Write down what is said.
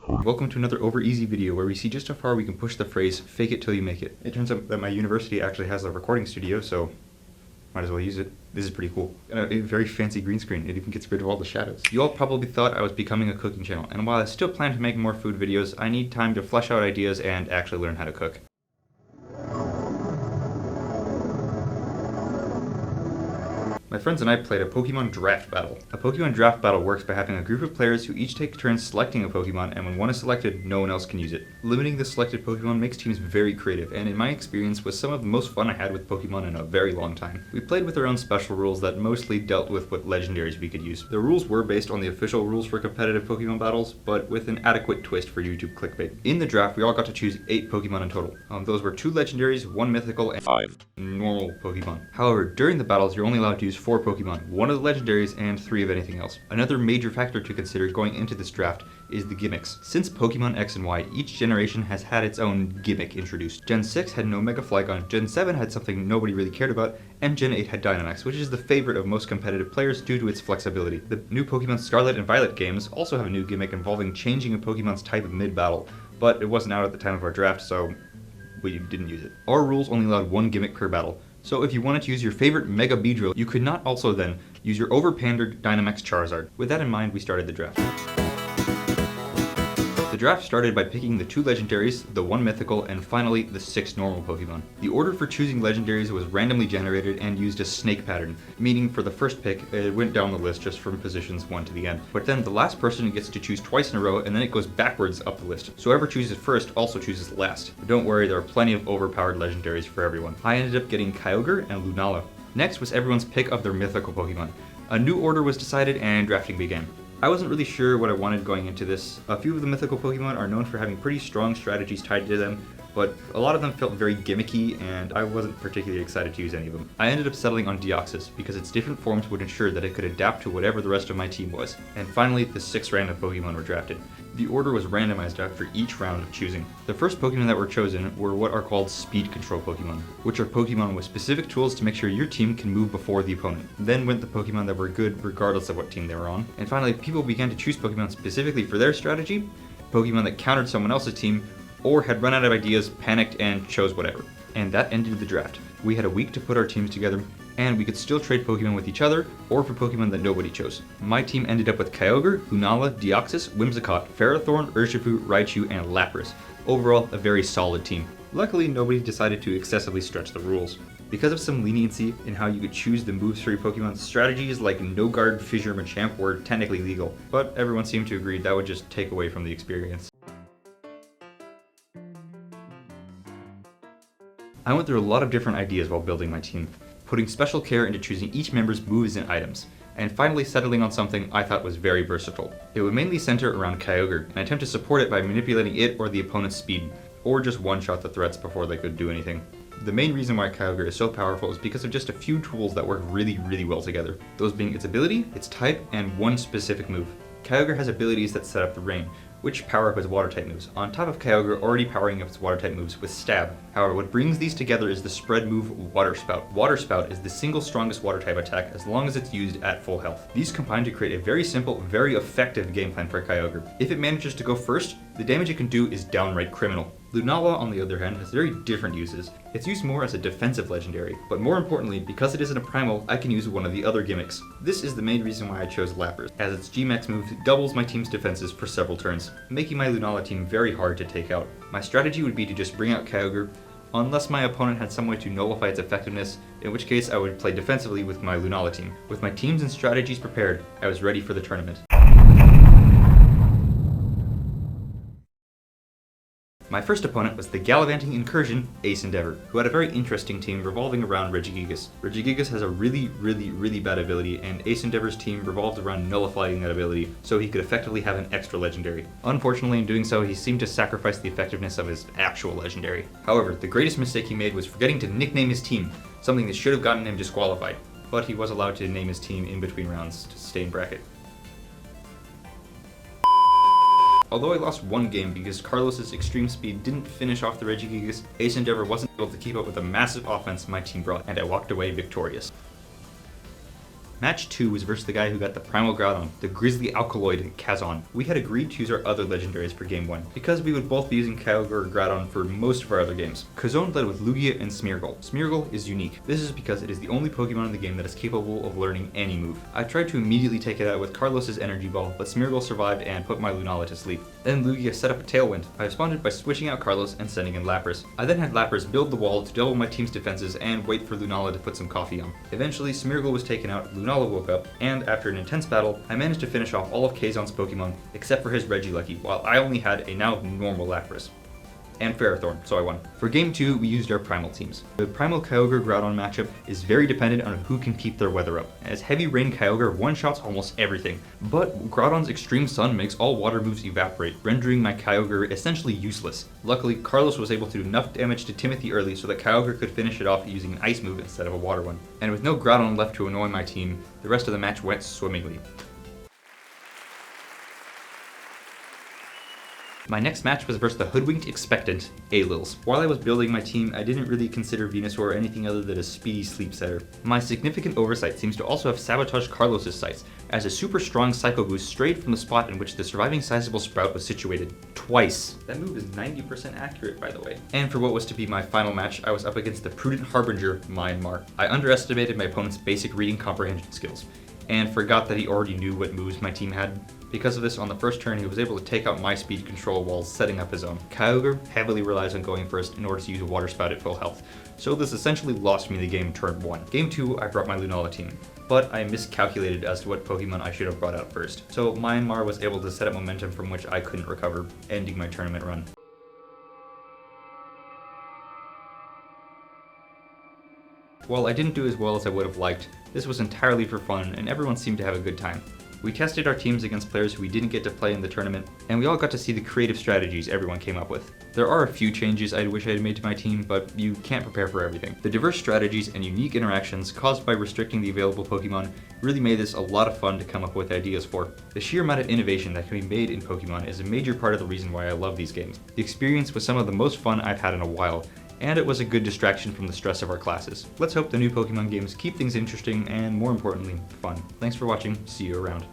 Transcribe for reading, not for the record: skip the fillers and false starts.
Welcome to another over easy video where we see just how far we can push the phrase fake it till you make it. It turns out that my university actually has a recording studio, so might as well use it. This is pretty cool. A very fancy green screen. It even gets rid of all the shadows. You all probably thought I was becoming a cooking channel, and while I still plan to make more food videos, I need time to flesh out ideas and actually learn how to cook. My friends and I played a Pokemon draft battle. A Pokemon draft battle works by having a group of players who each take turns selecting a Pokemon, and when one is selected, no one else can use it. Limiting the selected Pokemon makes teams very creative, and in my experience was some of the most fun I had with Pokemon in a very long time. We played with our own special rules that mostly dealt with what legendaries we could use. The rules were based on the official rules for competitive Pokemon battles, but with an adequate twist for YouTube clickbait. In the draft, we all got to choose 8 Pokemon in total. Those were 2 legendaries, 1 mythical, and 5 normal Pokemon. However, during the battles, you're only allowed to use 4 Pokemon, 1 of the legendaries and 3 of anything else. Another major factor to consider going into this draft is the gimmicks. Since Pokemon X and Y, each generation has had its own gimmick introduced. Gen 6 had no Mega Flygon, Gen 7 had something nobody really cared about, and Gen 8 had Dynamax, which is the favorite of most competitive players due to its flexibility. The new Pokemon Scarlet and Violet games also have a new gimmick involving changing a Pokemon's type mid-battle, but it wasn't out at the time of our draft, so we didn't use it. Our rules only allowed 1 gimmick per battle. So if you wanted to use your favorite Mega Beedrill, you could not also then use your over-pandered Dynamax Charizard. With that in mind, we started the draft. The draft started by picking the 2 legendaries, the 1 mythical, and finally the 6 normal Pokemon. The order for choosing legendaries was randomly generated and used a snake pattern, meaning for the first pick, it went down the list just from positions 1 to the end. But then the last person gets to choose twice in a row, and then it goes backwards up the list. So whoever chooses first also chooses last. But don't worry, there are plenty of overpowered legendaries for everyone. I ended up getting Kyogre and Lunala. Next was everyone's pick of their mythical Pokemon. A new order was decided and drafting began. I wasn't really sure what I wanted going into this. A few of the mythical Pokemon are known for having pretty strong strategies tied to them, but a lot of them felt very gimmicky and I wasn't particularly excited to use any of them. I ended up settling on Deoxys because its different forms would ensure that it could adapt to whatever the rest of my team was. And finally, the 6 random Pokemon were drafted. The order was randomized after each round of choosing. The first Pokemon that were chosen were what are called speed control Pokemon, which are Pokemon with specific tools to make sure your team can move before the opponent. Then went the Pokemon that were good regardless of what team they were on. And finally, people began to choose Pokemon specifically for their strategy, Pokemon that countered someone else's team, or had run out of ideas, panicked, and chose whatever. And that ended the draft. We had a week to put our teams together, and we could still trade Pokemon with each other, or for Pokemon that nobody chose. My team ended up with Kyogre, Lunala, Deoxys, Whimsicott, Ferrothorn, Urshifu, Raichu, and Lapras. Overall, a very solid team. Luckily, nobody decided to excessively stretch the rules. Because of some leniency in how you could choose the moves for your Pokemon, strategies like No Guard, Fissure, Machamp were technically legal, but everyone seemed to agree that would just take away from the experience. I went through a lot of different ideas while building my team, putting special care into choosing each member's moves and items, and finally settling on something I thought was very versatile. It would mainly center around Kyogre, and attempt to support it by manipulating it or the opponent's speed, or just one-shot the threats before they could do anything. The main reason why Kyogre is so powerful is because of just a few tools that work really well together, those being its ability, its type, and one specific move. Kyogre has abilities that set up the rain, which power up its water-type moves, on top of Kyogre already powering up its water-type moves with Stab. However, what brings these together is the spread move Water Spout. Water Spout is the single strongest water-type attack as long as it's used at full health. These combine to create a very simple, very effective game plan for Kyogre. If it manages to go first, the damage it can do is downright criminal. Lunala, on the other hand, has very different uses. It's used more as a defensive legendary, but more importantly, because it isn't a primal, I can use one of the other gimmicks. This is the main reason why I chose Lapras, as its G-Max move doubles my team's defenses for several turns, making my Lunala team very hard to take out. My strategy would be to just bring out Kyogre, unless my opponent had some way to nullify its effectiveness, in which case I would play defensively with my Lunala team. With my teams and strategies prepared, I was ready for the tournament. My first opponent was the gallivanting incursion Ace Endeavor, who had a very interesting team revolving around Regigigas. Regigigas has a really bad ability, and Ace Endeavor's team revolved around nullifying that ability, so he could effectively have an extra legendary. Unfortunately, in doing so, he seemed to sacrifice the effectiveness of his actual legendary. However, the greatest mistake he made was forgetting to nickname his team, something that should have gotten him disqualified, but he was allowed to name his team in between rounds to stay in bracket. Although I lost one game because Carlos's extreme speed didn't finish off the Regigigas, Ace Endeavor wasn't able to keep up with the massive offense my team brought, and I walked away victorious. Match 2 was versus the guy who got the Primal Groudon, the Grizzly Alkaloid Kazon. We had agreed to use our other legendaries for game 1, because we would both be using Kyogre or Groudon for most of our other games. Kazon led with Lugia and Smeargle. Smeargle is unique. This is because it is the only Pokemon in the game that is capable of learning any move. I tried to immediately take it out with Carlos's Energy Ball, but Smeargle survived and put my Lunala to sleep. Then Lugia set up a Tailwind. I responded by switching out Carlos and sending in Lapras. I then had Lapras build the wall to double my team's defenses and wait for Lunala to put some coffee on. Eventually, Smeargle was taken out, Lunala woke up, and after an intense battle, I managed to finish off all of Kazon's Pokemon except for his Regieleki, while I only had a now normal Lapras. And Ferrothorn, so I won. For game 2, we used our Primal teams. The Primal Kyogre Groudon matchup is very dependent on who can keep their weather up, as Heavy Rain Kyogre one-shots almost everything. But Groudon's Extreme Sun makes all water moves evaporate, rendering my Kyogre essentially useless. Luckily, Carlos was able to do enough damage to Timothy early so that Kyogre could finish it off using an Ice move instead of a Water one. And with no Groudon left to annoy my team, the rest of the match went swimmingly. My next match was versus the hoodwinked expectant, Alils. While I was building my team, I didn't really consider Venusaur anything other than a speedy sleep setter. My significant oversight seems to also have sabotaged Carlos's sights, as a super strong Psycho Boost strayed from the spot in which the surviving sizable Sprout was situated. Twice. That move is 90% accurate, by the way. And for what was to be my final match, I was up against the prudent Harbinger, Myanmar. I underestimated my opponent's basic reading comprehension skills, and forgot that he already knew what moves my team had. Because of this, on the first turn, he was able to take out my speed control while setting up his own. Kyogre heavily relies on going first in order to use a Water Spout at full health, so this essentially lost me the game turn 1. Game 2, I brought my Lunala team, but I miscalculated as to what Pokemon I should have brought out first. So Myanmar was able to set up momentum from which I couldn't recover, ending my tournament run. While I didn't do as well as I would have liked, this was entirely for fun and everyone seemed to have a good time. We tested our teams against players who we didn't get to play in the tournament, and we all got to see the creative strategies everyone came up with. There are a few changes I wish I had made to my team, but you can't prepare for everything. The diverse strategies and unique interactions caused by restricting the available Pokemon really made this a lot of fun to come up with ideas for. The sheer amount of innovation that can be made in Pokemon is a major part of the reason why I love these games. The experience was some of the most fun I've had in a while, and it was a good distraction from the stress of our classes. Let's hope the new Pokemon games keep things interesting and, more importantly, fun. Thanks for watching, see you around.